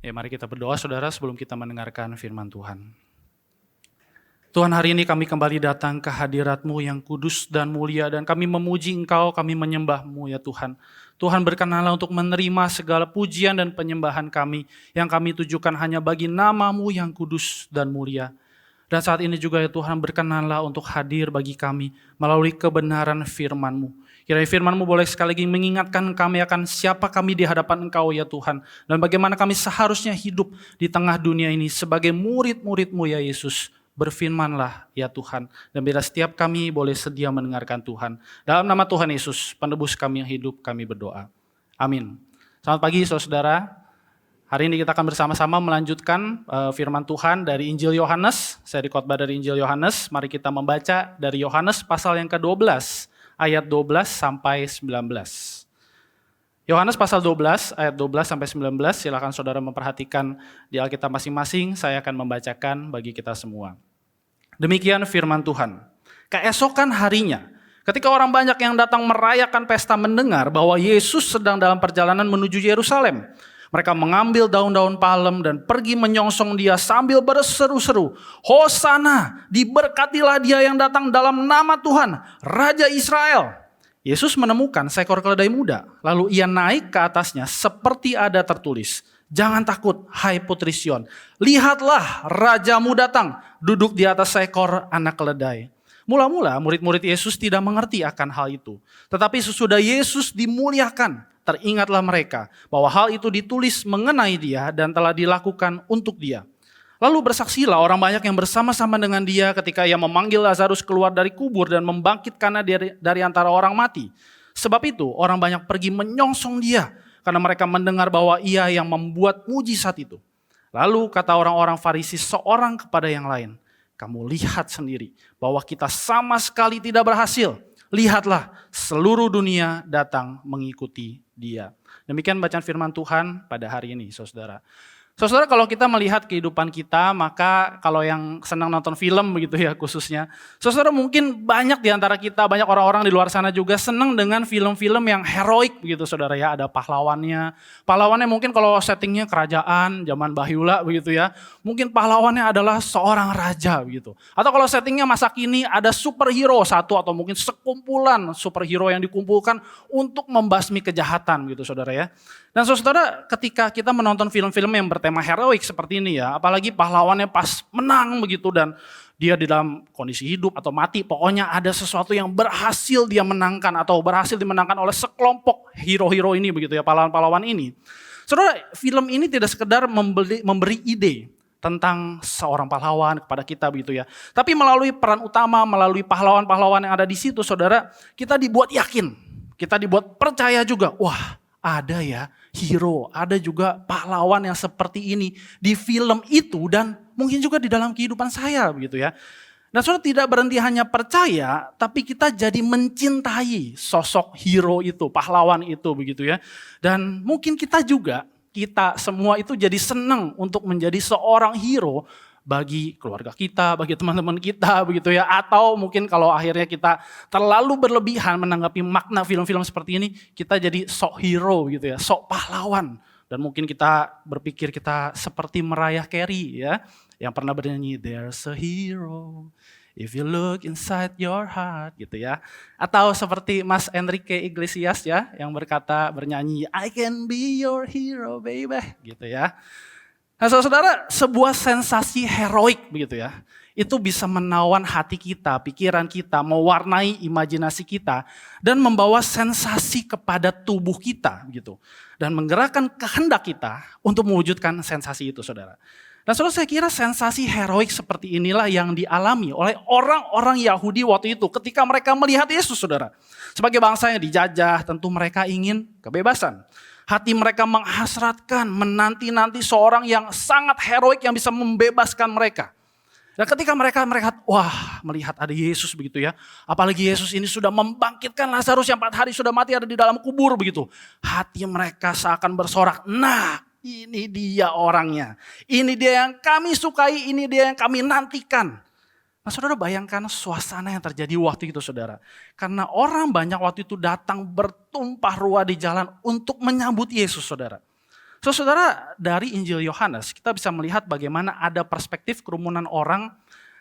Ya, mari kita berdoa saudara sebelum kita mendengarkan firman Tuhan. Tuhan, hari ini kami kembali datang ke hadirat-Mu yang kudus dan mulia, dan kami memuji Engkau, kami menyembah-Mu ya Tuhan. Tuhan, berkenanlah untuk menerima segala pujian dan penyembahan kami yang kami tujukan hanya bagi nama-Mu yang kudus dan mulia. Dan saat ini juga ya Tuhan, berkenanlah untuk hadir bagi kami melalui kebenaran firman-Mu. Kiranya firman-Mu boleh sekali lagi mengingatkan kami akan siapa kami di hadapan Engkau ya Tuhan. Dan bagaimana kami seharusnya hidup di tengah dunia ini sebagai murid-murid-Mu ya Yesus. Berfirmanlah ya Tuhan. Dan bila setiap kami boleh sedia mendengarkan Tuhan. Dalam nama Tuhan Yesus, penebus kami yang hidup, kami berdoa. Amin. Selamat pagi saudara. Hari ini kita akan bersama-sama melanjutkan firman Tuhan dari Injil Yohanes. Seri khotbah dari Injil Yohanes. Mari kita membaca dari Yohanes pasal yang ke-12. Ayat 12 sampai 19. Yohanes pasal 12, ayat 12 sampai 19, silakan saudara memperhatikan di Alkitab masing-masing, saya akan membacakan bagi kita semua. Demikian firman Tuhan. Keesokan harinya, ketika orang banyak yang datang merayakan pesta mendengar bahwa Yesus sedang dalam perjalanan menuju Yerusalem, mereka mengambil daun-daun palem dan pergi menyongsong dia sambil berseru-seru, Hosana, diberkatilah dia yang datang dalam nama Tuhan, Raja Israel. Yesus menemukan seekor keledai muda, lalu ia naik ke atasnya seperti ada tertulis, jangan takut, hai putri Sion, lihatlah rajamu datang, duduk di atas seekor anak keledai. Mula-mula murid-murid Yesus tidak mengerti akan hal itu, tetapi sesudah Yesus dimuliakan, teringatlah mereka bahwa hal itu ditulis mengenai dia dan telah dilakukan untuk dia. Lalu bersaksilah orang banyak yang bersama-sama dengan dia ketika ia memanggil Lazarus keluar dari kubur dan membangkitkannya dari antara orang mati. Sebab itu orang banyak pergi menyongsong dia karena mereka mendengar bahwa ia yang membuat mujizat itu. Lalu kata orang-orang Farisi seorang kepada yang lain, kamu lihat sendiri bahwa kita sama sekali tidak berhasil. Lihatlah, seluruh dunia datang mengikuti dia. Demikian bacaan firman Tuhan pada hari ini, saudara. Saudara, kalau kita melihat kehidupan kita, maka kalau yang senang nonton film begitu ya khususnya, saudara mungkin banyak di antara kita, banyak orang-orang di luar sana juga senang dengan film-film yang heroik begitu saudara ya, ada pahlawannya. Pahlawannya mungkin kalau settingnya kerajaan, zaman Bahyula begitu ya, mungkin pahlawannya adalah seorang raja begitu. Atau kalau settingnya masa kini ada superhero satu atau mungkin sekumpulan superhero yang dikumpulkan untuk membasmi kejahatan gitu saudara ya. Dan saudara, ketika kita menonton film-film yang bertema heroik seperti ini ya, apalagi pahlawannya pas menang begitu dan dia di dalam kondisi hidup atau mati, pokoknya ada sesuatu yang berhasil dia menangkan atau berhasil dimenangkan oleh sekelompok hero-hero ini begitu ya, pahlawan-pahlawan ini. Saudara, film ini tidak sekedar memberi ide tentang seorang pahlawan kepada kita begitu ya. Tapi melalui peran utama, melalui pahlawan-pahlawan yang ada di situ saudara, kita dibuat yakin, kita dibuat percaya juga, wah ada ya hero, ada juga pahlawan yang seperti ini di film itu dan mungkin juga di dalam kehidupan saya begitu ya. Dan saudara tidak berhenti hanya percaya, tapi kita jadi mencintai sosok hero itu, pahlawan itu begitu ya. Dan mungkin kita semua itu jadi senang untuk menjadi seorang hero bagi keluarga kita, bagi teman-teman kita begitu ya. Atau mungkin kalau akhirnya kita terlalu berlebihan menanggapi makna film-film seperti ini, kita jadi sok hero gitu ya, sok pahlawan. Dan mungkin kita berpikir kita seperti Mariah Carey ya, yang pernah bernyanyi There's a hero if you look inside your heart gitu ya. Atau seperti Mas Enrique Iglesias ya, yang bernyanyi I can be your hero baby gitu ya. Nah saudara, sebuah sensasi heroik begitu ya, itu bisa menawan hati kita, pikiran kita, mewarnai imajinasi kita, dan membawa sensasi kepada tubuh kita gitu, dan menggerakkan kehendak kita untuk mewujudkan sensasi itu saudara. Dan saudara, saya kira sensasi heroik seperti inilah yang dialami oleh orang-orang Yahudi waktu itu ketika mereka melihat Yesus saudara. Sebagai bangsa yang dijajah, tentu mereka ingin kebebasan. Hati mereka menghasratkan, menanti-nanti seorang yang sangat heroik yang bisa membebaskan mereka. Dan ketika mereka melihat ada Yesus begitu ya. Apalagi Yesus ini sudah membangkitkan Lazarus yang 4 hari sudah mati ada di dalam kubur begitu. Hati mereka seakan bersorak, nah ini dia orangnya. Ini dia yang kami sukai, ini dia yang kami nantikan. Nah saudara bayangkan suasana yang terjadi waktu itu saudara. Karena orang banyak waktu itu datang bertumpah ruah di jalan untuk menyambut Yesus saudara. So, saudara, dari Injil Yohanes kita bisa melihat bagaimana ada perspektif kerumunan orang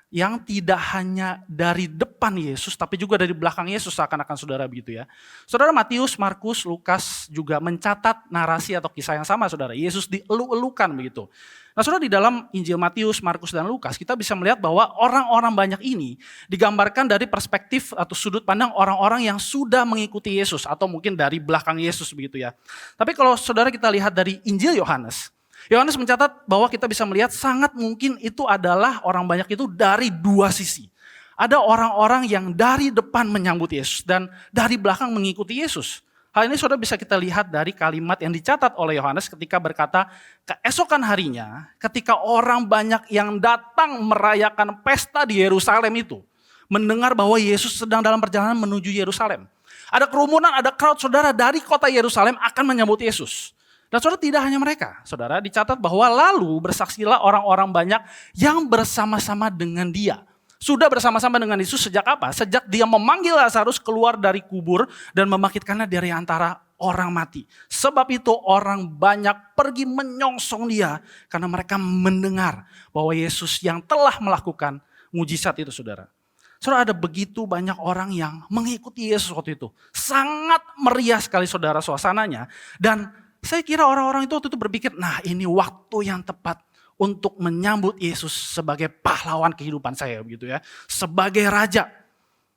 yang tidak hanya dari depan Yesus, tapi juga dari belakang Yesus seakan-akan saudara begitu ya. Saudara, Matius, Markus, Lukas juga mencatat narasi atau kisah yang sama saudara. Yesus dielu-elukan begitu. Nah saudara, di dalam Injil Matius, Markus, dan Lukas kita bisa melihat bahwa orang-orang banyak ini digambarkan dari perspektif atau sudut pandang orang-orang yang sudah mengikuti Yesus atau mungkin dari belakang Yesus begitu ya. Tapi kalau saudara kita lihat dari Injil Yohanes, Yohanes mencatat bahwa kita bisa melihat sangat mungkin itu adalah orang banyak itu dari dua sisi. Ada orang-orang yang dari depan menyambut Yesus dan dari belakang mengikuti Yesus. Hal ini saudara bisa kita lihat dari kalimat yang dicatat oleh Yohanes ketika berkata, keesokan harinya ketika orang banyak yang datang merayakan pesta di Yerusalem itu, mendengar bahwa Yesus sedang dalam perjalanan menuju Yerusalem. Ada kerumunan, ada crowd saudara dari kota Yerusalem akan menyambut Yesus. Dan saudara, tidak hanya mereka, saudara, dicatat bahwa lalu bersaksilah orang-orang banyak yang bersama-sama dengan dia. Sudah bersama-sama dengan Yesus sejak apa? Sejak dia memanggil Lazarus keluar dari kubur dan membangkitkannya dari antara orang mati. Sebab itu orang banyak pergi menyongsong dia karena mereka mendengar bahwa Yesus yang telah melakukan mujizat itu saudara. Saudara, ada begitu banyak orang yang mengikuti Yesus waktu itu. Sangat meriah sekali saudara suasananya. Dan saya kira orang-orang itu waktu itu berpikir, nah ini waktu yang tepat untuk menyambut Yesus sebagai pahlawan kehidupan saya begitu ya, sebagai raja.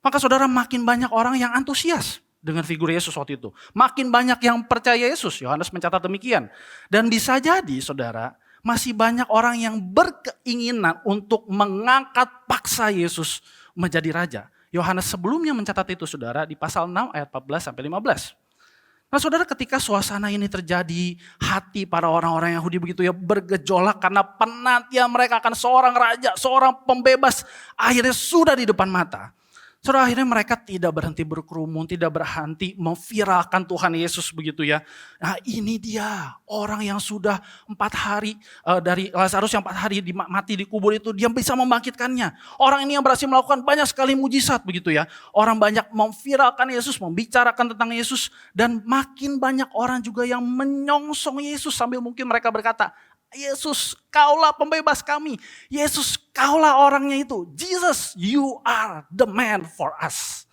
Maka saudara, makin banyak orang yang antusias dengan figur Yesus waktu itu. Makin banyak yang percaya Yesus, Yohanes mencatat demikian. Dan bisa jadi saudara, masih banyak orang yang berkeinginan untuk mengangkat paksa Yesus menjadi raja. Yohanes sebelumnya mencatat itu saudara di pasal 6 ayat 14 sampai 15. Nah saudara, ketika suasana ini terjadi, hati para orang-orang Yahudi begitu ya bergejolak karena penantian mereka akan seorang raja, seorang pembebas akhirnya sudah di depan mata. Saudara, akhirnya mereka tidak berhenti berkerumun, tidak berhenti memviralkan Tuhan Yesus begitu ya. Nah ini dia orang yang sudah 4 hari dari Lazarus yang 4 hari mati di kubur itu, dia bisa membangkitkannya. Orang ini yang berhasil melakukan banyak sekali mujizat begitu ya. Orang banyak memviralkan Yesus, membicarakan tentang Yesus. Dan makin banyak orang juga yang menyongsong Yesus sambil mungkin mereka berkata, Yesus, kaulah pembebas kami. Yesus, kaulah orangnya itu. Jesus, you are the man for us.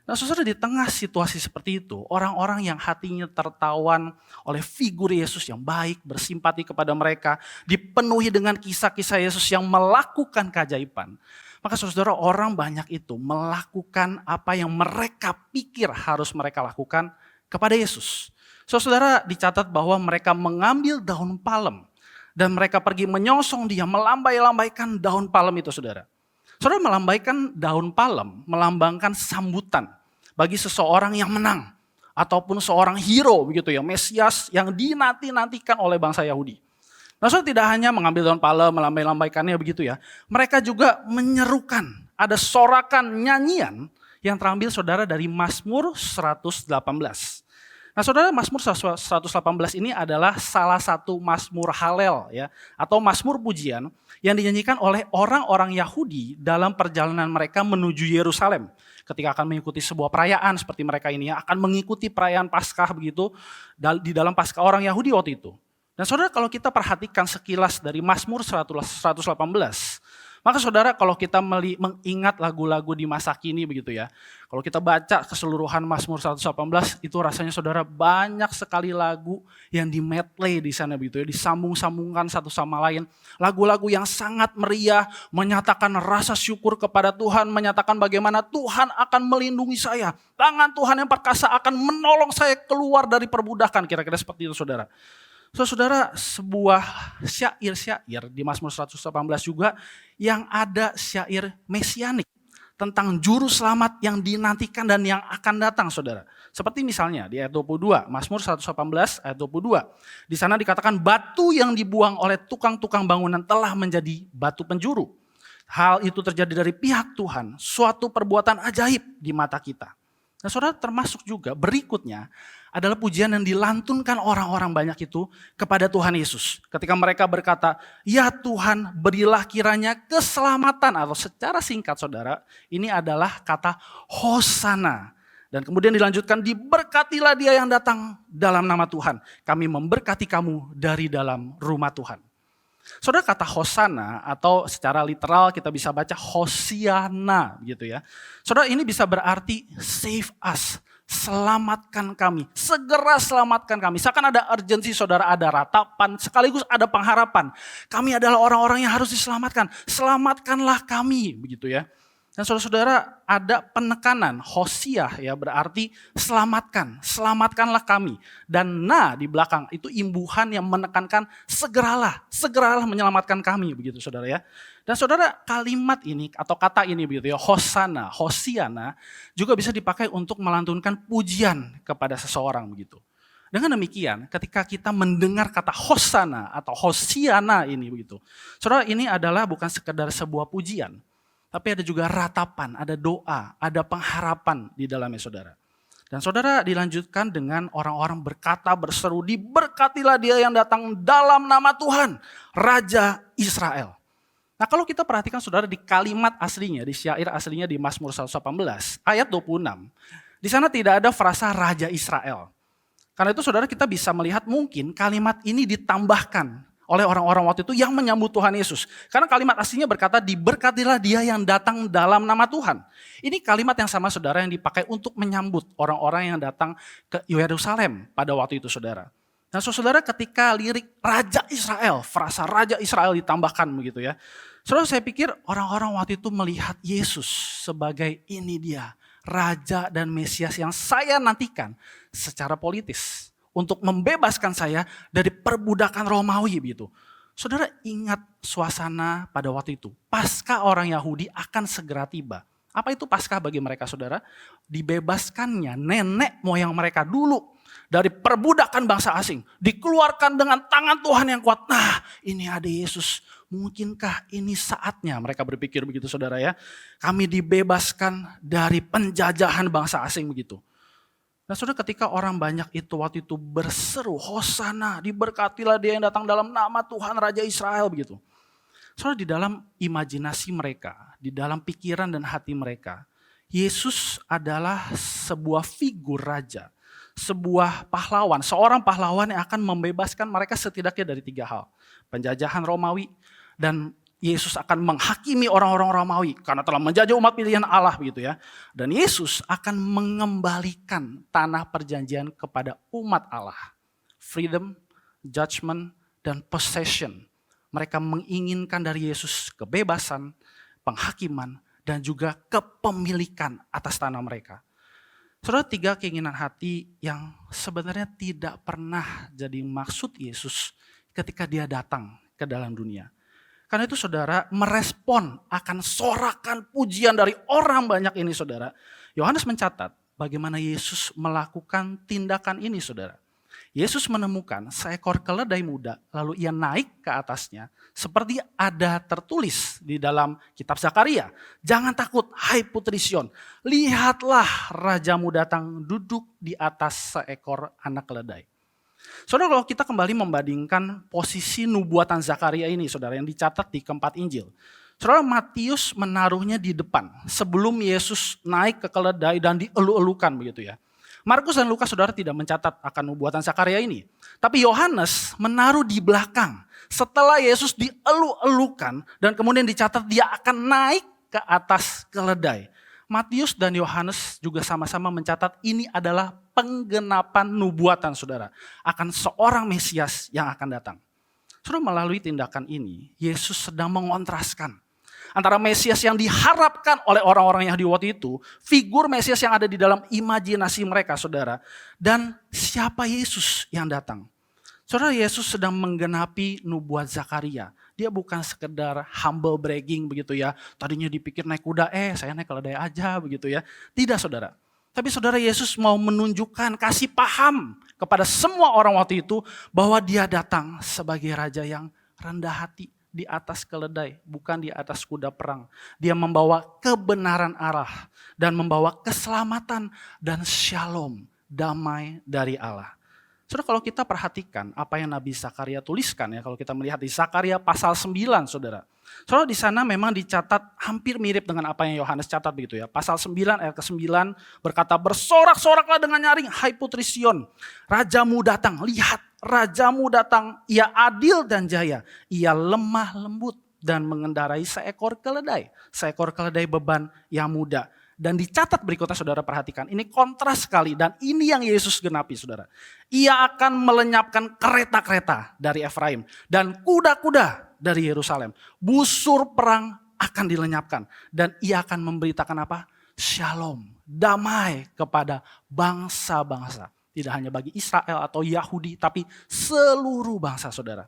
Nah saudara, di tengah situasi seperti itu, orang-orang yang hatinya tertawan oleh figur Yesus yang baik, bersimpati kepada mereka, dipenuhi dengan kisah-kisah Yesus yang melakukan keajaiban. Maka saudara, orang banyak itu melakukan apa yang mereka pikir harus mereka lakukan kepada Yesus. Saudara, dicatat bahwa mereka mengambil daun palem. Dan mereka pergi menyongsong dia, melambai-lambaikan daun palem itu saudara. Saudara, melambaikan daun palem melambangkan sambutan bagi seseorang yang menang. Ataupun seorang hero begitu ya, Mesias yang dinanti-nantikan oleh bangsa Yahudi. Nah saudara, tidak hanya mengambil daun palem, melambai-lambaikannya begitu ya. Mereka juga menyerukan, ada sorakan nyanyian yang terambil saudara dari Mazmur 118. Nah saudara, Mazmur 118 ini adalah salah satu Mazmur Halel ya, atau Mazmur pujian yang dinyanyikan oleh orang-orang Yahudi dalam perjalanan mereka menuju Yerusalem. Ketika akan mengikuti sebuah perayaan seperti mereka ini ya, akan mengikuti perayaan Paskah begitu di dalam Paskah orang Yahudi waktu itu. Dan saudara, kalau kita perhatikan sekilas dari Mazmur 118, maka saudara, kalau kita mengingat lagu-lagu di masa kini begitu ya, kalau kita baca keseluruhan Mazmur 118 itu rasanya saudara banyak sekali lagu yang di medley di sana begitu ya, disambung-sambungkan satu sama lain. Lagu-lagu yang sangat meriah, menyatakan rasa syukur kepada Tuhan, menyatakan bagaimana Tuhan akan melindungi saya. Tangan Tuhan yang perkasa akan menolong saya keluar dari perbudakan, kira-kira seperti itu saudara. Saudara, sebuah syair-syair di Mazmur 118 juga yang ada syair mesianik tentang juru selamat yang dinantikan dan yang akan datang saudara. Seperti misalnya di ayat 22, Mazmur 118 ayat 22. Di sana dikatakan batu yang dibuang oleh tukang-tukang bangunan telah menjadi batu penjuru. Hal itu terjadi dari pihak Tuhan, suatu perbuatan ajaib di mata kita. Nah saudara, termasuk juga berikutnya adalah pujian yang dilantunkan orang-orang banyak itu kepada Tuhan Yesus. Ketika mereka berkata, ya Tuhan berilah kiranya keselamatan. Atau secara singkat saudara, ini adalah kata Hosana. Dan kemudian dilanjutkan, diberkatilah dia yang datang dalam nama Tuhan. Kami memberkati kamu dari dalam rumah Tuhan. Saudara, kata Hosana atau secara literal kita bisa baca Hosiana gitu ya. Saudara, ini bisa berarti save us, selamatkan kami, segera selamatkan kami. Seakan ada urgensi saudara, ada ratapan, sekaligus ada pengharapan. Kami adalah orang-orang yang harus diselamatkan, selamatkanlah kami begitu ya. Dan saudara-saudara, ada penekanan, Hosiah ya, berarti selamatkan, selamatkanlah kami. Dan di belakang itu imbuhan yang menekankan segeralah menyelamatkan kami begitu saudara ya. Dan saudara, kalimat ini atau kata ini begitu ya, Hosana, Hosiana juga bisa dipakai untuk melantunkan pujian kepada seseorang begitu. Dengan demikian, ketika kita mendengar kata Hosana atau Hosiana ini begitu, saudara, ini adalah bukan sekedar sebuah pujian, tapi ada juga ratapan, ada doa, ada pengharapan di dalamnya saudara. Dan saudara, dilanjutkan dengan orang-orang berkata, berseru, diberkatilah dia yang datang dalam nama Tuhan, Raja Israel. Nah, kalau kita perhatikan saudara, di kalimat aslinya, di syair aslinya di Mazmur 118 ayat 26. Di sana tidak ada frasa Raja Israel. Karena itu saudara, kita bisa melihat mungkin kalimat ini ditambahkan oleh orang-orang waktu itu yang menyambut Tuhan Yesus. Karena kalimat aslinya berkata, diberkatilah dia yang datang dalam nama Tuhan. Ini kalimat yang sama saudara yang dipakai untuk menyambut orang-orang yang datang ke Yerusalem pada waktu itu saudara. Nah saudara, ketika lirik Raja Israel, frasa Raja Israel ditambahkan begitu ya. Saudara, saya pikir orang-orang waktu itu melihat Yesus sebagai ini dia, Raja dan Mesias yang saya nantikan secara politis. Untuk membebaskan saya dari perbudakan Romawi begitu. Saudara, ingat suasana pada waktu itu. Paskah orang Yahudi akan segera tiba. Apa itu Paskah bagi mereka saudara? Dibebaskannya nenek moyang mereka dulu dari perbudakan bangsa asing. Dikeluarkan dengan tangan Tuhan yang kuat. Nah, ini ada Yesus. Mungkinkah ini saatnya? Mereka berpikir begitu saudara ya. Kami dibebaskan dari penjajahan bangsa asing begitu. Nah saudara, ketika orang banyak itu waktu itu berseru, Hosana, diberkatilah dia yang datang dalam nama Tuhan Raja Israel begitu. Saudara, di dalam imajinasi mereka, di dalam pikiran dan hati mereka, Yesus adalah sebuah figur raja, sebuah pahlawan, seorang pahlawan yang akan membebaskan mereka setidaknya dari 3 hal. Penjajahan Romawi, dan Yesus akan menghakimi orang-orang Romawi karena telah menjajah umat pilihan Allah begitu ya. Dan Yesus akan mengembalikan tanah perjanjian kepada umat Allah. Freedom, judgment, dan possession. Mereka menginginkan dari Yesus kebebasan, penghakiman, dan juga kepemilikan atas tanah mereka. Saudara, 3 keinginan hati yang sebenarnya tidak pernah jadi maksud Yesus ketika dia datang ke dalam dunia. Karena itu saudara, merespon akan sorakan pujian dari orang banyak ini saudara. Yohanes mencatat bagaimana Yesus melakukan tindakan ini saudara. Yesus menemukan seekor keledai muda, lalu ia naik ke atasnya. Seperti ada tertulis di dalam kitab Zakaria. Jangan takut, hai putri Sion. Lihatlah rajamu datang duduk di atas seekor anak keledai. Saudara, kalau kita kembali membandingkan posisi nubuatan Zakaria ini, saudara, yang dicatat di keempat Injil. Saudara, Matius menaruhnya di depan sebelum Yesus naik ke keledai dan dielu-elukan begitu ya. Markus dan Lukas saudara tidak mencatat akan nubuatan Zakaria ini. Tapi Yohanes menaruh di belakang setelah Yesus dielu-elukan dan kemudian dicatat dia akan naik ke atas keledai. Matius dan Yohanes juga sama-sama mencatat ini adalah penggenapan nubuatan saudara. Akan seorang Mesias yang akan datang. Saudara, melalui tindakan ini, Yesus sedang mengontraskan antara Mesias yang diharapkan oleh orang-orang Yahudi waktu itu, figur Mesias yang ada di dalam imajinasi mereka saudara, dan siapa Yesus yang datang. Saudara, Yesus sedang menggenapi nubuat Zakaria. Dia bukan sekedar humble bragging begitu ya. Tadinya dipikir naik kuda, saya naik keledai aja begitu ya. Tidak saudara. Tapi saudara, Yesus mau menunjukkan, kasih paham kepada semua orang waktu itu bahwa dia datang sebagai raja yang rendah hati di atas keledai, bukan di atas kuda perang. Dia membawa kebenaran Allah dan membawa keselamatan dan shalom, damai dari Allah. Saudara, kalau kita perhatikan apa yang Nabi Zakaria tuliskan ya, kalau kita melihat di Zakaria pasal 9 saudara. Soalnya di sana memang dicatat hampir mirip dengan apa yang Yohanes catat begitu ya. Pasal 9 ayat ke-9 berkata, bersorak-soraklah dengan nyaring, hai putri Sion, rajamu datang, lihat rajamu datang, ia adil dan jaya, ia lemah lembut dan mengendarai seekor keledai beban yang muda. Dan dicatat berikutnya saudara perhatikan, ini kontras sekali dan ini yang Yesus genapi saudara. Ia akan melenyapkan kereta-kereta dari Efraim dan kuda-kuda dari Yerusalem. Busur perang akan dilenyapkan dan ia akan memberitakan apa? Shalom, damai kepada bangsa-bangsa. Tidak hanya bagi Israel atau Yahudi tapi seluruh bangsa saudara.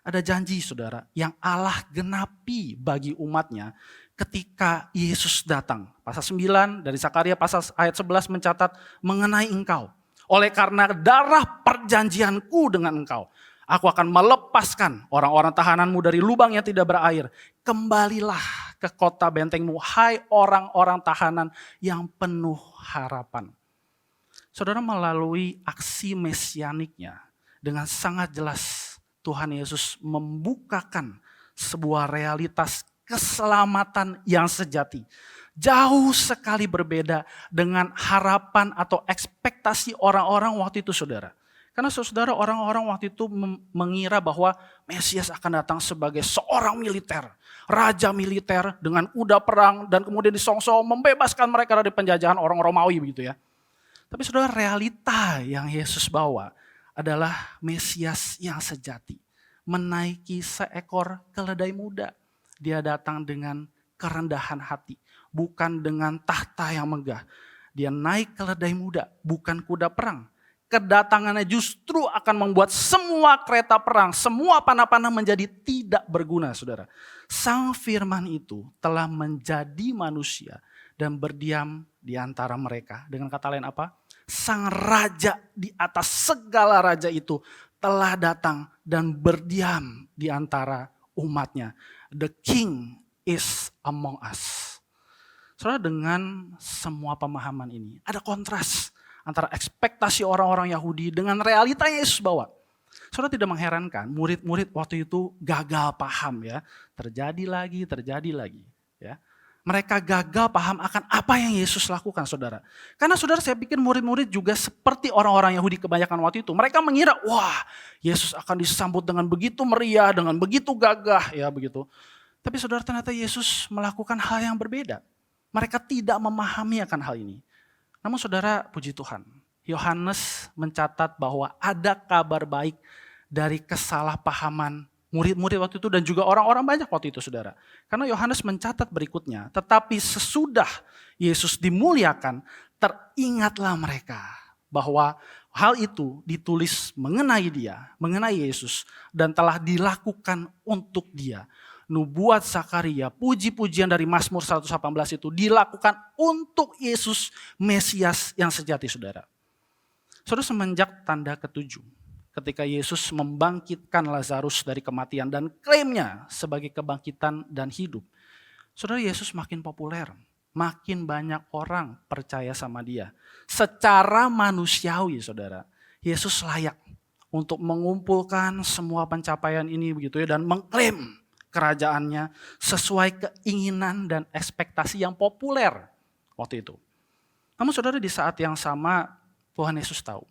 Ada janji saudara yang Allah genapi bagi umatnya ketika Yesus datang. Pasal 9 dari Zakaria pasal ayat 11 mencatat mengenai engkau. Oleh karena darah perjanjianku dengan engkau, aku akan melepaskan orang-orang tahananmu dari lubang yang tidak berair. Kembalilah ke kota bentengmu, hai orang-orang tahanan yang penuh harapan. Saudara, melalui aksi mesianiknya dengan sangat jelas Tuhan Yesus membukakan sebuah realitas keselamatan yang sejati. Jauh sekali berbeda dengan harapan atau ekspektasi orang-orang waktu itu saudara. Karena saudara, orang-orang waktu itu mengira bahwa Mesias akan datang sebagai seorang militer. Raja militer dengan kuda perang dan kemudian disongsong membebaskan mereka dari penjajahan orang Romawi begitu ya. Tapi saudara, realita yang Yesus bawa adalah Mesias yang sejati. Menaiki seekor keledai muda. Dia datang dengan kerendahan hati. Bukan dengan tahta yang megah. Dia naik keledai muda, bukan kuda perang. Kedatangannya justru akan membuat semua kereta perang, semua panah-panah menjadi tidak berguna saudara. Sang firman itu telah menjadi manusia dan berdiam di antara mereka. Dengan kata lain apa? Sang raja di atas segala raja itu telah datang dan berdiam di antara umatnya. The king is among us. Saudara, dengan semua pemahaman ini ada kontras antara ekspektasi orang-orang Yahudi dengan realita yang Yesus bawa. Saudara, tidak mengherankan murid-murid waktu itu gagal paham ya. Terjadi lagi ya. Mereka gagal paham akan apa yang Yesus lakukan saudara. Karena saudara, saya pikir murid-murid juga seperti orang-orang Yahudi kebanyakan waktu itu. Mereka mengira wah Yesus akan disambut dengan begitu meriah, dengan begitu gagah ya begitu. Tapi saudara, ternyata Yesus melakukan hal yang berbeda. Mereka tidak memahami akan hal ini. Namun saudara, puji Tuhan, Yohanes mencatat bahwa ada kabar baik dari kesalahpahaman murid-murid waktu itu dan juga orang-orang banyak waktu itu saudara. Karena Yohanes mencatat berikutnya, tetapi sesudah Yesus dimuliakan, teringatlah mereka bahwa hal itu ditulis mengenai dia, mengenai Yesus dan telah dilakukan untuk dia. Nubuat Zakaria, puji-pujian dari Mazmur 118 itu dilakukan untuk Yesus Mesias yang sejati saudara. Saudara, semenjak tanda ketujuh, ketika Yesus membangkitkan Lazarus dari kematian dan klaimnya sebagai kebangkitan dan hidup. Saudara, Yesus makin populer, makin banyak orang percaya sama dia. Secara manusiawi saudara, Yesus layak untuk mengumpulkan semua pencapaian ini begitu ya dan mengklaim kerajaannya sesuai keinginan dan ekspektasi yang populer waktu itu. Namun saudara, di saat yang sama Tuhan Yesus tahu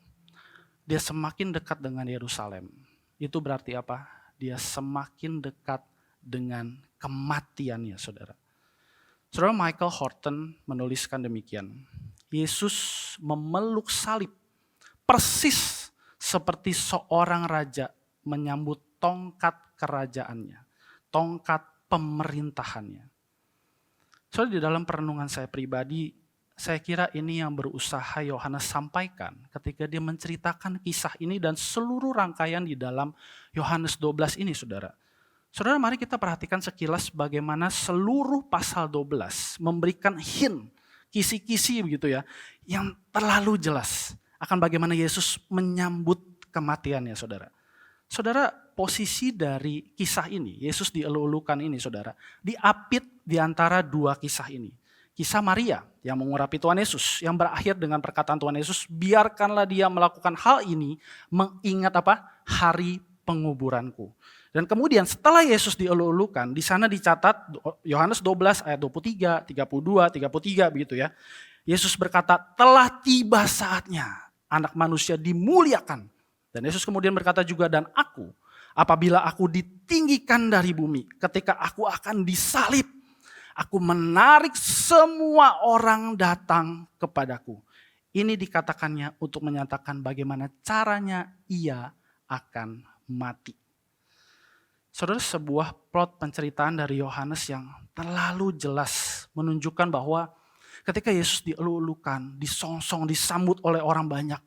dia semakin dekat dengan Yerusalem. Itu berarti apa? Dia semakin dekat dengan kematiannya saudara. Saudara, Michael Horton menuliskan demikian. Yesus memeluk salib persis seperti seorang raja menyambut tongkat kerajaannya. Tongkat pemerintahannya. Saudara, di dalam perenungan saya pribadi, saya kira ini yang berusaha Yohanes sampaikan ketika dia menceritakan kisah ini dan seluruh rangkaian di dalam Yohanes 12 ini saudara. Saudara, mari kita perhatikan sekilas bagaimana seluruh pasal 12 memberikan hint, kisi-kisi begitu ya, yang terlalu jelas akan bagaimana Yesus menyambut kematiannya saudara. Saudara, posisi dari kisah ini, Yesus dielulukan ini saudara, diapit di antara dua kisah ini. Kisah Maria yang mengurapi Tuhan Yesus, yang berakhir dengan perkataan Tuhan Yesus, biarkanlah dia melakukan hal ini mengingat apa? Hari penguburanku. Dan kemudian setelah Yesus dielu-elukan, di sana dicatat Yohanes 12 ayat 23, 32, 33 begitu ya. Yesus berkata, telah tiba saatnya anak manusia dimuliakan. Dan Yesus kemudian berkata juga, dan aku, apabila aku ditinggikan dari bumi, ketika aku akan disalib, aku menarik semua orang datang kepadaku. Ini dikatakannya untuk menyatakan bagaimana caranya ia akan mati. Saudara, sebuah plot penceritaan dari Yohanes yang terlalu jelas menunjukkan bahwa ketika Yesus dielu-elukan, disongsong, disambut oleh orang banyak,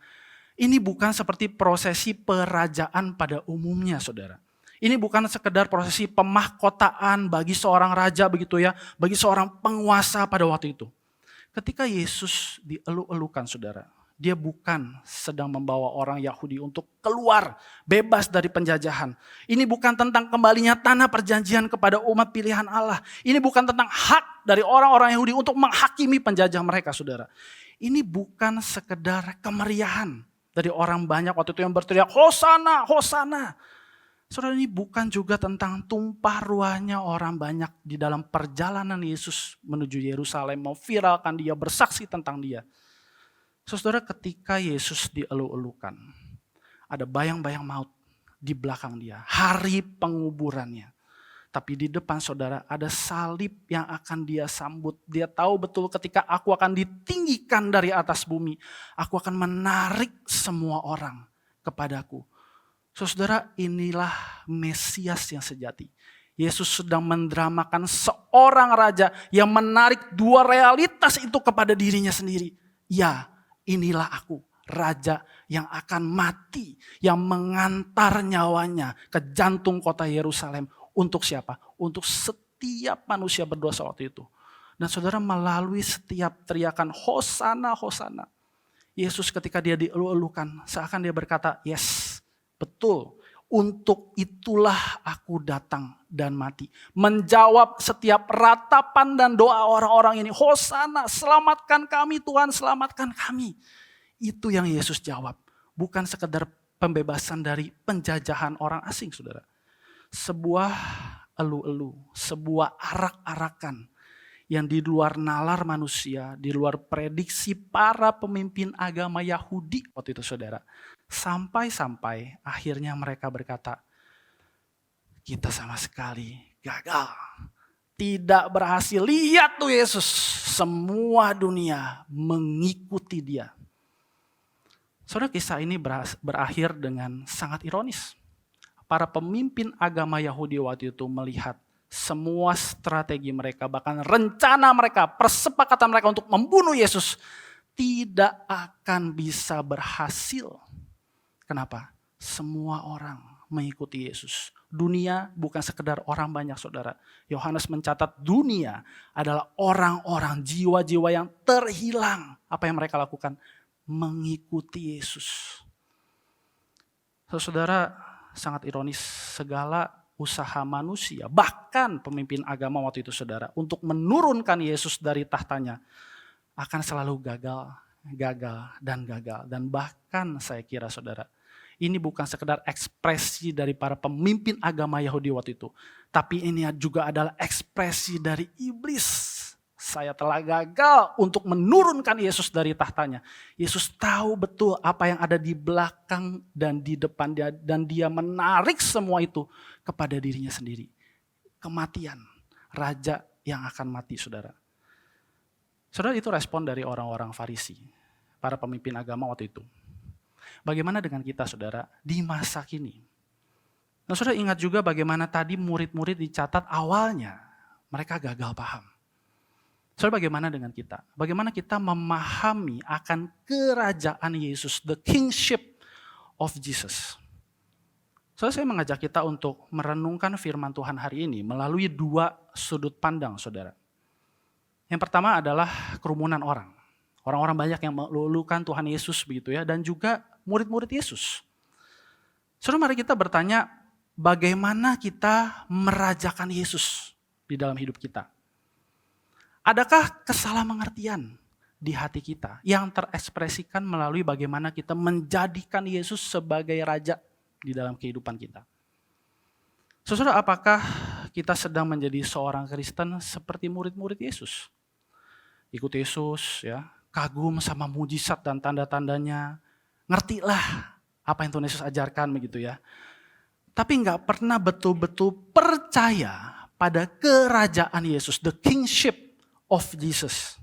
ini bukan seperti prosesi perajaan pada umumnya, saudara. Ini bukan sekedar prosesi pemahkotaan bagi seorang raja begitu ya, bagi seorang penguasa pada waktu itu. Ketika Yesus dielu-elukan, saudara, dia bukan sedang membawa orang Yahudi untuk keluar bebas dari penjajahan. Ini bukan tentang kembalinya tanah perjanjian kepada umat pilihan Allah. Ini bukan tentang hak dari orang-orang Yahudi untuk menghakimi penjajah mereka, saudara. Ini bukan sekedar kemeriahan dari orang banyak waktu itu yang berteriak, Hosana, Hosana. Saudara, ini bukan juga tentang tumpah ruahnya orang banyak di dalam perjalanan Yesus menuju Yerusalem, mau viralkan dia, bersaksi tentang dia. Saudara, ketika Yesus dielu-elukan, ada bayang-bayang maut di belakang dia, hari penguburannya. Tapi di depan saudara ada salib yang akan dia sambut. Dia tahu betul ketika aku akan ditinggikan dari atas bumi, aku akan menarik semua orang kepadaku. Saudara, inilah Mesias yang sejati. Yesus sedang mendramakan seorang raja yang menarik dua realitas itu kepada dirinya sendiri. Ya, inilah aku, raja yang akan mati, yang mengantar nyawanya ke jantung kota Yerusalem. Untuk siapa? Untuk setiap manusia berdosa waktu itu. Dan saudara, melalui setiap teriakan Hosana, Hosana, Yesus ketika dia dielu-elukan, seakan dia berkata, yes, betul, untuk itulah aku datang dan mati. Menjawab setiap ratapan dan doa orang-orang ini. Hosana, selamatkan kami Tuhan, selamatkan kami. Itu yang Yesus jawab. Bukan sekedar pembebasan dari penjajahan orang asing, saudara. Sebuah elu-elu, sebuah arak-arakan yang di luar nalar manusia, di luar prediksi para pemimpin agama Yahudi waktu itu, saudara. Sampai-sampai akhirnya mereka berkata, kita sama sekali gagal. Tidak berhasil. Lihat tuh Yesus. Semua dunia mengikuti dia. Saudara, kisah ini berakhir dengan sangat ironis. Para pemimpin agama Yahudi waktu itu melihat semua strategi mereka, bahkan rencana mereka, persepakatan mereka untuk membunuh Yesus tidak akan bisa berhasil. Kenapa? Semua orang mengikuti Yesus. Dunia bukan sekedar orang banyak, saudara. Yohanes mencatat dunia adalah orang-orang, jiwa-jiwa yang terhilang. Apa yang mereka lakukan? Mengikuti Yesus. Saudara, sangat ironis, segala usaha manusia, bahkan pemimpin agama waktu itu, saudara, untuk menurunkan Yesus dari tahtanya akan selalu gagal. Dan bahkan saya kira, saudara, ini bukan sekedar ekspresi dari para pemimpin agama Yahudi waktu itu, tapi ini juga adalah ekspresi dari iblis. Saya telah gagal untuk menurunkan Yesus dari tahtanya. Yesus tahu betul apa yang ada di belakang dan di depan dia, dan dia menarik semua itu kepada dirinya sendiri. Kematian, raja yang akan mati, saudara. Saudara, itu respon dari orang-orang Farisi, para pemimpin agama waktu itu. Bagaimana dengan kita, saudara, di masa kini? Nah, saudara, ingat juga bagaimana tadi murid-murid dicatat awalnya mereka gagal paham. Saudara, bagaimana dengan kita? Bagaimana kita memahami akan kerajaan Yesus, the kingship of Jesus? Saudara, saya mengajak kita untuk merenungkan firman Tuhan hari ini melalui dua sudut pandang, saudara. Yang pertama adalah kerumunan orang. Orang-orang banyak yang melulukan Tuhan Yesus begitu ya, dan juga murid-murid Yesus. Saudara, mari kita bertanya, bagaimana kita merajakan Yesus di dalam hidup kita? Adakah kesalahanmengertian di hati kita yang terekspresikan melalui bagaimana kita menjadikan Yesus sebagai raja di dalam kehidupan kita? Saudara, apakah kita sedang menjadi seorang Kristen seperti murid-murid Yesus? Ikut Yesus, ya, kagum sama mujizat dan tanda-tandanya, ngertilah apa yang Tuhan Yesus ajarkan begitu ya. Tapi nggak pernah betul-betul percaya pada kerajaan Yesus, the kingship of Jesus.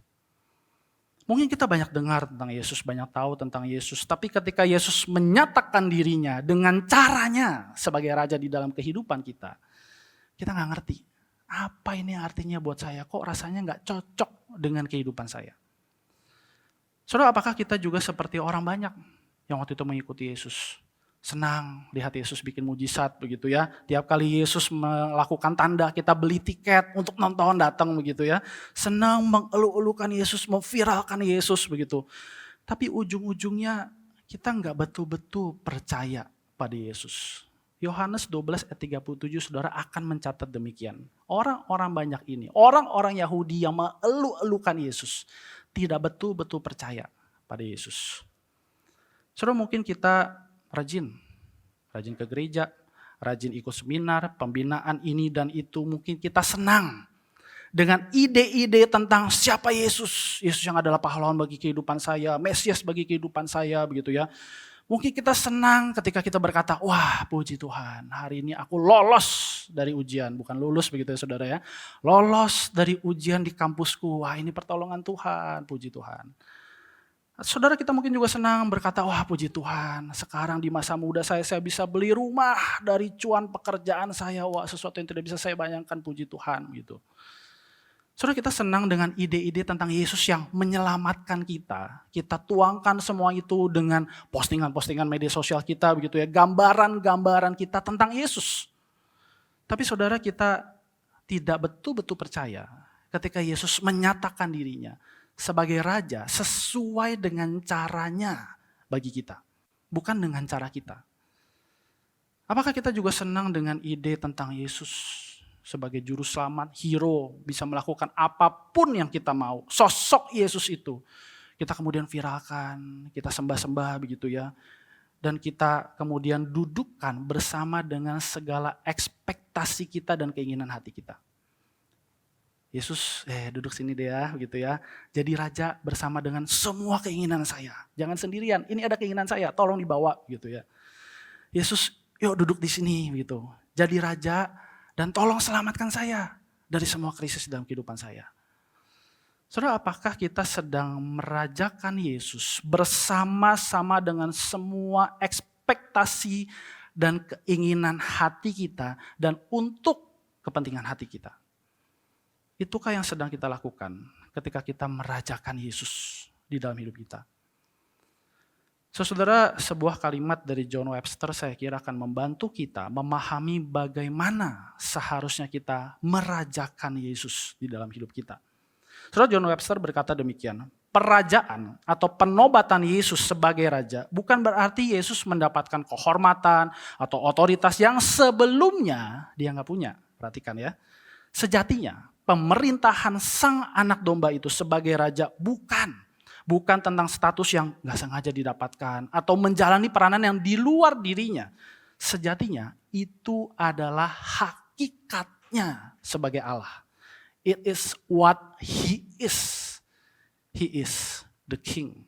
Mungkin kita banyak dengar tentang Yesus, banyak tahu tentang Yesus. Tapi ketika Yesus menyatakan dirinya dengan caranya sebagai raja di dalam kehidupan kita nggak ngerti. Apa ini artinya buat saya? Kok rasanya nggak cocok dengan kehidupan saya? Saudara, apakah kita juga seperti orang banyak yang waktu itu mengikuti Yesus? Senang lihat Yesus bikin mujizat begitu ya. Tiap kali Yesus melakukan tanda, kita beli tiket untuk nonton, datang begitu ya. Senang mengelu-elukan Yesus, memviralkan Yesus begitu. Tapi ujung-ujungnya kita nggak betul-betul percaya pada Yesus. Yohanes 12 ayat 37 saudara akan mencatat demikian. Orang-orang banyak ini, orang-orang Yahudi yang mengelu-elukan Yesus, tidak betul-betul percaya pada Yesus. Saudara, mungkin kita rajin ke gereja, rajin ikut seminar, pembinaan ini dan itu. Mungkin kita senang dengan ide-ide tentang siapa Yesus. Yesus yang adalah pahlawan bagi kehidupan saya, Mesias bagi kehidupan saya begitu ya. Mungkin kita senang ketika kita berkata, wah puji Tuhan, hari ini aku lolos dari ujian. Bukan lulus begitu ya saudara ya. Lolos dari ujian di kampusku, wah ini pertolongan Tuhan, puji Tuhan. Saudara, kita mungkin juga senang berkata, wah puji Tuhan, sekarang di masa muda saya bisa beli rumah dari cuan pekerjaan saya. Wah, sesuatu yang tidak bisa saya bayangkan, puji Tuhan gitu. Saudara, kita senang dengan ide-ide tentang Yesus yang menyelamatkan kita. Kita tuangkan semua itu dengan postingan-postingan media sosial kita begitu ya, gambaran-gambaran kita tentang Yesus. Tapi saudara, kita tidak betul-betul percaya ketika Yesus menyatakan dirinya sebagai raja sesuai dengan caranya bagi kita, bukan dengan cara kita. Apakah kita juga senang dengan ide tentang Yesus sebagai juru selamat, hero, bisa melakukan apapun yang kita mau. Sosok Yesus itu kita kemudian viralkan, kita sembah-sembah begitu ya. Dan kita kemudian dudukkan bersama dengan segala ekspektasi kita dan keinginan hati kita. Yesus, duduk sini deh ya, gitu ya. Jadi raja bersama dengan semua keinginan saya. Jangan sendirian, ini ada keinginan saya, tolong dibawa gitu ya. Yesus, yuk duduk di sini gitu. Jadi raja dan tolong selamatkan saya dari semua krisis dalam kehidupan saya. Saudara, apakah kita sedang merajakan Yesus bersama-sama dengan semua ekspektasi dan keinginan hati kita dan untuk kepentingan hati kita? Itukah yang sedang kita lakukan ketika kita merajakan Yesus di dalam hidup kita? Saudara, sebuah kalimat dari John Webster saya kira akan membantu kita memahami bagaimana seharusnya kita merajakan Yesus di dalam hidup kita. Saudara, John Webster berkata demikian, perajaan atau penobatan Yesus sebagai raja bukan berarti Yesus mendapatkan kehormatan atau otoritas yang sebelumnya dia nggak punya. Perhatikan ya, sejatinya pemerintahan sang anak domba itu sebagai raja bukan tentang status yang gak sengaja didapatkan atau menjalani peranan yang di luar dirinya. Sejatinya itu adalah hakikatnya sebagai Allah. It is what he is. He is the king.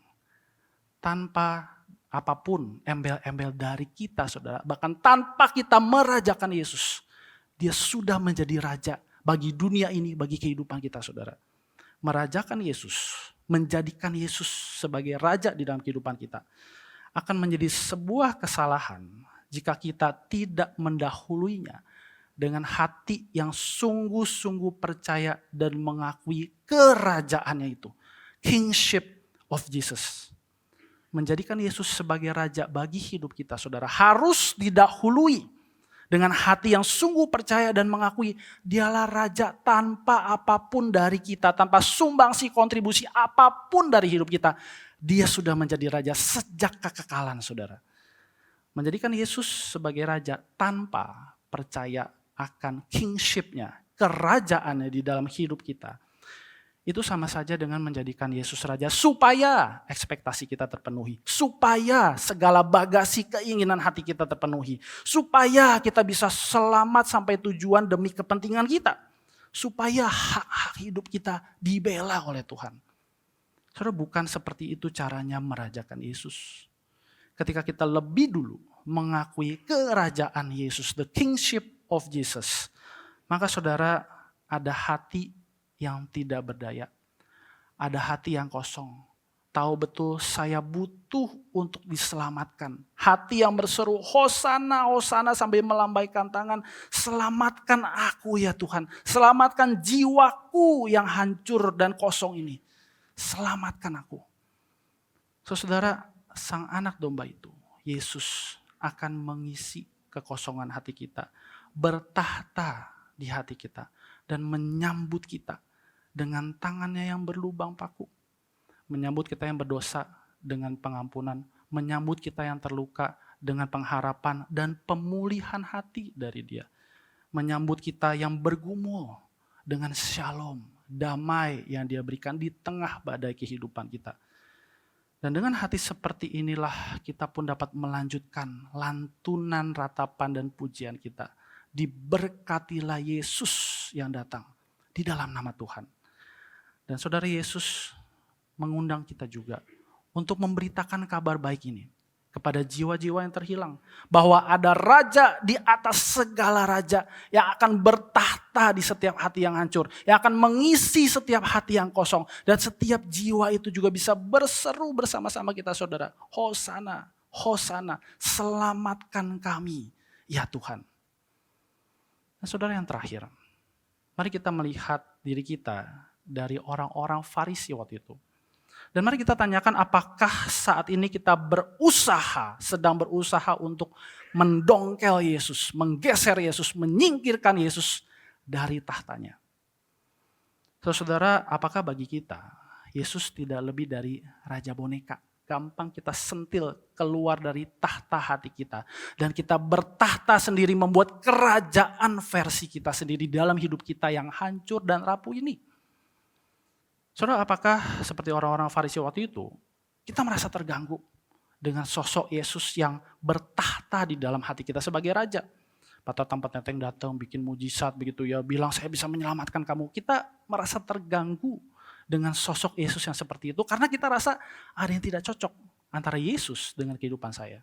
Tanpa apapun embel-embel dari kita saudara, bahkan tanpa kita merajakan Yesus, dia sudah menjadi raja bagi dunia ini, bagi kehidupan kita saudara. Merajakan Yesus, menjadikan Yesus sebagai raja di dalam kehidupan kita akan menjadi sebuah kesalahan jika kita tidak mendahuluinya dengan hati yang sungguh-sungguh percaya dan mengakui kerajaannya itu. Kingship of Jesus. Menjadikan Yesus sebagai raja bagi hidup kita saudara harus didahului dengan hati yang sungguh percaya dan mengakui dialah raja tanpa apapun dari kita, tanpa sumbangsi kontribusi apapun dari hidup kita. Dia sudah menjadi raja sejak kekekalan saudara. Menjadikan Yesus sebagai raja tanpa percaya akan kingship-nya, kerajaannya di dalam hidup kita. itu sama saja dengan menjadikan Yesus Raja supaya ekspektasi kita terpenuhi. Supaya segala bagasi keinginan hati kita terpenuhi. Supaya kita bisa selamat sampai tujuan demi kepentingan kita. Supaya hak-hak hidup kita dibela oleh Tuhan. Saudara, bukan seperti itu caranya merajakan Yesus. Ketika kita lebih dulu mengakui kerajaan Yesus, the kingship of Jesus, maka saudara ada hati yang tidak berdaya. Ada hati yang kosong. Tahu betul saya butuh untuk diselamatkan. Hati yang berseru, Hosana, Hosana sambil melambaikan tangan. Selamatkan aku ya Tuhan. Selamatkan jiwaku yang hancur dan kosong ini. Selamatkan aku. Saudara, sang anak domba itu, Yesus akan mengisi kekosongan hati kita. Bertahta di hati kita. Dan menyambut kita dengan tangannya yang berlubang paku. Menyambut kita yang berdosa dengan pengampunan. Menyambut kita yang terluka dengan pengharapan dan pemulihan hati dari Dia. Menyambut kita yang bergumul dengan shalom, damai yang Dia berikan di tengah badai kehidupan kita. Dan dengan hati seperti inilah kita pun dapat melanjutkan lantunan ratapan dan pujian kita. Diberkatilah Yesus yang datang di dalam nama Tuhan. Dan saudara, Yesus mengundang kita juga untuk memberitakan kabar baik ini kepada jiwa-jiwa yang terhilang. Bahwa ada raja di atas segala raja yang akan bertahta di setiap hati yang hancur. Yang akan mengisi setiap hati yang kosong. Dan setiap jiwa itu juga bisa berseru bersama-sama kita saudara. Hosana, Hosana, selamatkan kami ya Tuhan. Nah, saudara, yang terakhir, mari kita melihat diri kita dari orang-orang Farisi waktu itu. Dan mari kita tanyakan apakah saat ini kita sedang berusaha untuk mendongkel Yesus, menggeser Yesus, menyingkirkan Yesus dari tahtanya. Saudara, apakah bagi kita Yesus tidak lebih dari raja boneka? Gampang kita sentil keluar dari tahta hati kita. Dan kita bertahta sendiri membuat kerajaan versi kita sendiri dalam hidup kita yang hancur dan rapuh ini. Saudara, apakah seperti orang-orang Farisi waktu itu, kita merasa terganggu dengan sosok Yesus yang bertahta di dalam hati kita sebagai raja? Patah tempat neteng datang bikin mujizat begitu ya, bilang saya bisa menyelamatkan kamu. Kita merasa terganggu dengan sosok Yesus yang seperti itu karena kita rasa ada yang tidak cocok antara Yesus dengan kehidupan saya.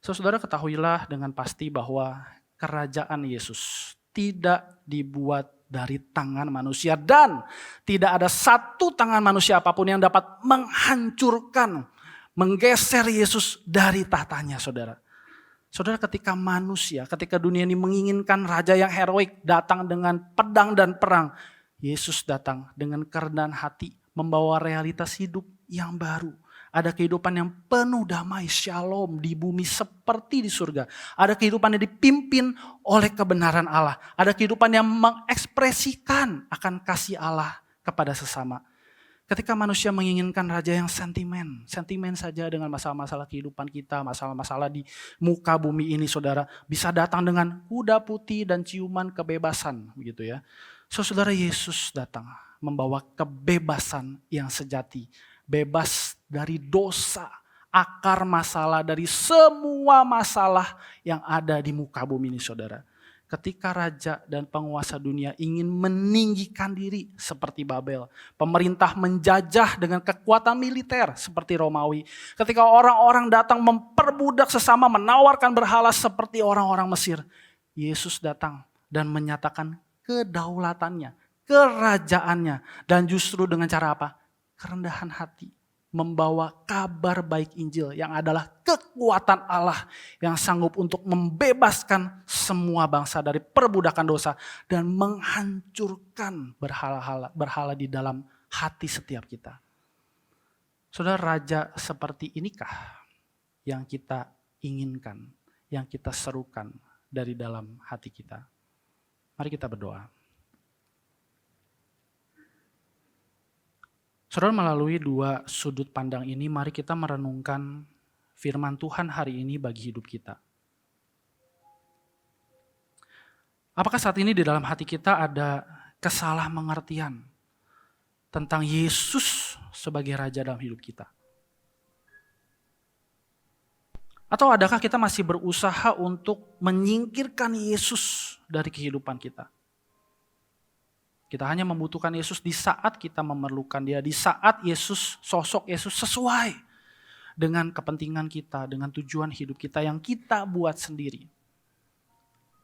Saudara, ketahuilah dengan pasti bahwa kerajaan Yesus tidak dibuat dari tangan manusia dan tidak ada satu tangan manusia apapun yang dapat menghancurkan, menggeser Yesus dari tahtanya, saudara. Saudara, ketika dunia ini menginginkan raja yang heroik datang dengan pedang dan perang, Yesus datang dengan kerendahan hati, membawa realitas hidup yang baru. Ada kehidupan yang penuh damai, shalom di bumi seperti di surga. Ada kehidupan yang dipimpin oleh kebenaran Allah. Ada kehidupan yang mengekspresikan akan kasih Allah kepada sesama. Ketika manusia menginginkan raja yang sentimen saja dengan masalah-masalah kehidupan kita, masalah-masalah di muka bumi ini, saudara, bisa datang dengan kuda putih dan ciuman kebebasan, begitu ya. Saudara, Yesus datang membawa kebebasan yang sejati, bebas dari dosa, akar masalah dari semua masalah yang ada di muka bumi ini, saudara. Ketika raja dan penguasa dunia ingin meninggikan diri seperti Babel, pemerintah menjajah dengan kekuatan militer seperti Romawi. Ketika orang-orang datang memperbudak sesama, menawarkan berhala seperti orang-orang Mesir, Yesus datang dan menyatakan kedaulatannya, kerajaannya, dan justru dengan cara apa? Kerendahan hati, membawa kabar baik Injil yang adalah kekuatan Allah yang sanggup untuk membebaskan semua bangsa dari perbudakan dosa dan menghancurkan berhala di dalam hati setiap kita. Saudara, raja seperti inikah yang kita inginkan, yang kita serukan dari dalam hati kita? Mari kita berdoa. Saudara, melalui dua sudut pandang ini, mari kita merenungkan firman Tuhan hari ini bagi hidup kita. Apakah saat ini di dalam hati kita ada kesalahmengertian? tentang Yesus sebagai Raja dalam hidup kita? Atau adakah kita masih berusaha untuk menyingkirkan Yesus dari kehidupan kita? Kita hanya membutuhkan Yesus di saat kita memerlukan Dia, di saat sosok Yesus sesuai dengan kepentingan kita, dengan tujuan hidup kita yang kita buat sendiri.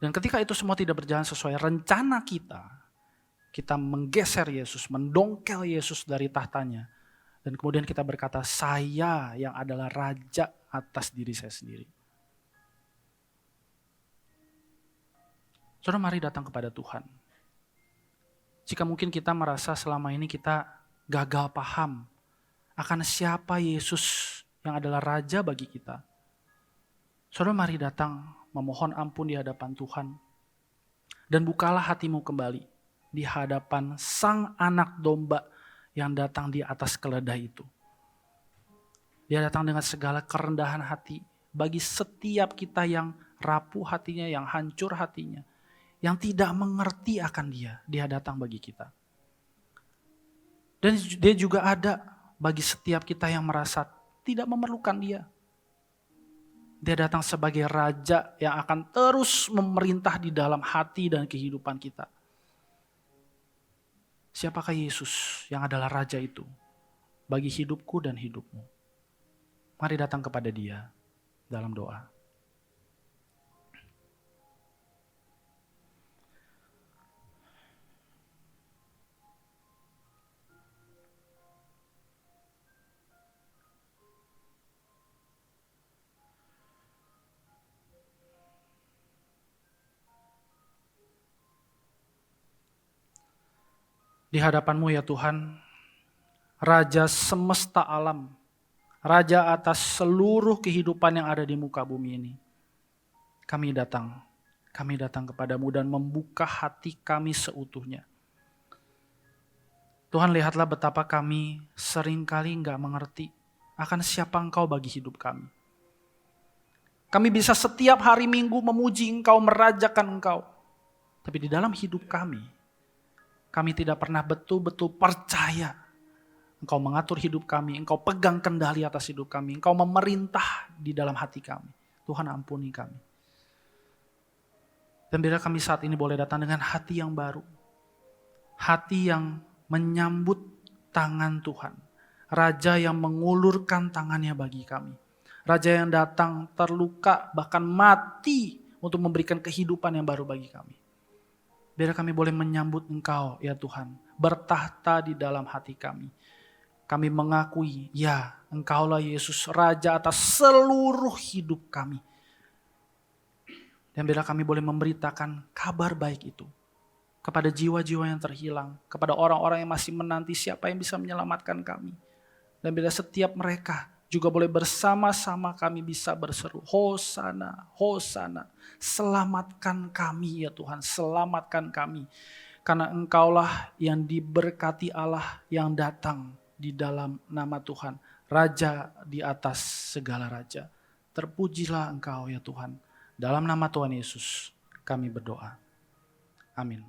Dan ketika itu semua tidak berjalan sesuai rencana kita menggeser Yesus, mendongkel Yesus dari tahtanya. Dan kemudian kita berkata, saya yang adalah raja atas diri saya sendiri. Saudara, mari datang kepada Tuhan. Jika mungkin kita merasa selama ini kita gagal paham akan siapa Yesus yang adalah raja bagi kita. Saudara, mari datang memohon ampun di hadapan Tuhan. Dan bukalah hatimu kembali di hadapan Sang Anak Domba yang datang di atas keledai itu. Dia datang dengan segala kerendahan hati bagi setiap kita yang rapuh hatinya, yang hancur hatinya, yang tidak mengerti akan Dia. Dia datang bagi kita. Dan Dia juga ada bagi setiap kita yang merasa tidak memerlukan Dia. Dia datang sebagai Raja yang akan terus memerintah di dalam hati dan kehidupan kita. Siapakah Yesus yang adalah Raja itu bagi hidupku dan hidupmu? Mari datang kepada Dia dalam doa. Di hadapan-Mu ya Tuhan, Raja semesta alam, Raja atas seluruh kehidupan yang ada di muka bumi ini. Kami datang kepadamu dan membuka hati kami seutuhnya. Tuhan, lihatlah betapa kami seringkali gak mengerti akan siapa Engkau bagi hidup kami. Kami bisa setiap hari Minggu memuji Engkau, merajakan Engkau. Tapi di dalam hidup kami tidak pernah betul-betul percaya Engkau mengatur hidup kami, Engkau pegang kendali atas hidup kami, Engkau memerintah di dalam hati kami. Tuhan, ampuni kami. Dan bila kami saat ini boleh datang dengan hati yang baru, hati yang menyambut tangan Tuhan, Raja yang mengulurkan tangannya bagi kami, Raja yang datang terluka bahkan mati untuk memberikan kehidupan yang baru bagi kami. Biar kami boleh menyambut Engkau ya Tuhan, bertahta di dalam hati kami. Kami mengakui, ya Engkaulah Yesus, Raja atas seluruh hidup kami. Dan biar kami boleh memberitakan kabar baik itu kepada jiwa-jiwa yang terhilang, kepada orang-orang yang masih menanti siapa yang bisa menyelamatkan kami. Dan bila setiap mereka juga boleh bersama-sama kami bisa berseru, Hosana, Hosana. Selamatkan kami ya Tuhan, selamatkan kami. Karena Engkaulah yang diberkati Allah yang datang di dalam nama Tuhan. Raja di atas segala raja. Terpujilah Engkau ya Tuhan. Dalam nama Tuhan Yesus kami berdoa. Amin.